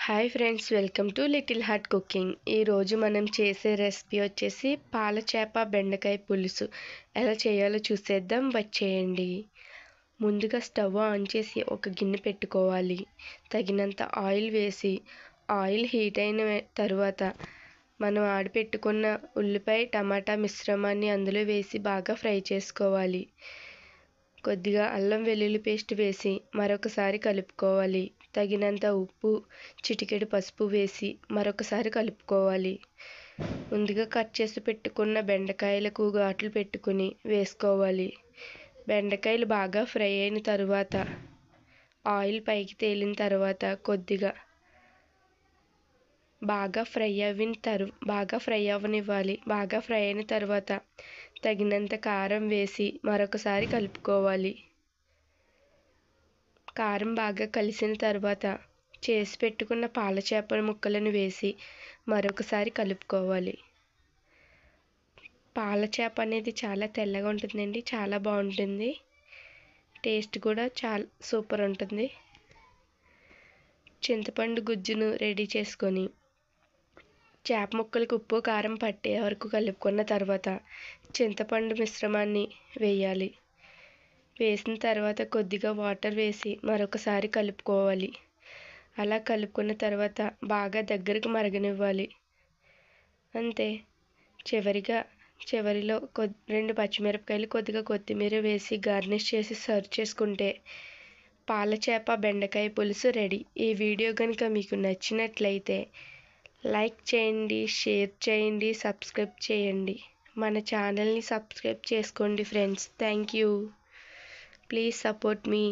Hi friends, welcome to little heart cooking. ఈరోజు మనం చేసే రెసిపీ వచ్చేసి పాల చేప బెండకాయ పులుసు. ఎలా చేయాలో చూసేద్దాం, వచ్చేయండి. ముందుగా స్టవ్ ఆన్ చేసి ఒక గిన్నె పెట్టుకోవాలి. తగినంత ఆయిల్ వేసి ఆయిల్ హీట్ అయిన తర్వాత మనం ఆడిపెట్టుకున్న ఉల్లిపాయ టమాటా మిశ్రమాన్ని అందులో వేసి బాగా ఫ్రై చేసుకోవాలి. కొద్దిగా అల్లం వెల్లుల్లి పేస్ట్ వేసి మరొకసారి కలుపుకోవాలి. తగినంత ఉప్పు, చిటికెడు పసుపు వేసి మరొకసారి కలుపుకోవాలి. ముందుగా కట్ చేసి పెట్టుకున్న బెండకాయలకు ఘాట్లు పెట్టుకుని వేసుకోవాలి. బెండకాయలు బాగా ఫ్రై అయిన తర్వాత ఆయిల్ పైకి తేలిన తర్వాత కొద్దిగా బాగా ఫ్రై అవ్వనివ్వాలి. బాగా ఫ్రై అయిన తర్వాత తగినంత కారం వేసి మరొకసారి కలుపుకోవాలి. కారం బాగా కలిసిన తర్వాత చేసి పెట్టుకున్న పాల చేపల ముక్కలను వేసి మరొకసారి కలుపుకోవాలి. పాల చేప అనేది చాలా తెల్లగా ఉంటుందండి, చాలా బాగుంటుంది. టేస్ట్ కూడా చాలా సూపర్ ఉంటుంది. చింతపండు గుజ్జును రెడీ చేసుకొని చేప ముక్కలకు ఉప్పు కారం పట్టే వరకు కలుపుకున్న తర్వాత చింతపండు మిశ్రమాన్ని వేయాలి. వేసిన తర్వాత కొద్దిగా వాటర్ వేసి మరొకసారి కలుపుకోవాలి. అలా కలుపుకున్న తర్వాత బాగా దగ్గరకు మరగనివ్వాలి. అంతే. చివరిలో 2 పచ్చిమిరపకాయలు, కొద్దిగా కొత్తిమీర వేసి గార్నిష్ చేసి సర్వ్ చేసుకుంటే పాల చేప బెండకాయ పులుసు రెడీ. ఈ వీడియో కనుక మీకు నచ్చినట్లయితే లైక్ చేయండి, షేర్ చేయండి, సబ్స్క్రైబ్ చేయండి. మన ఛానల్ని సబ్స్క్రైబ్ చేసుకోండి friends. Thank you. Please support me.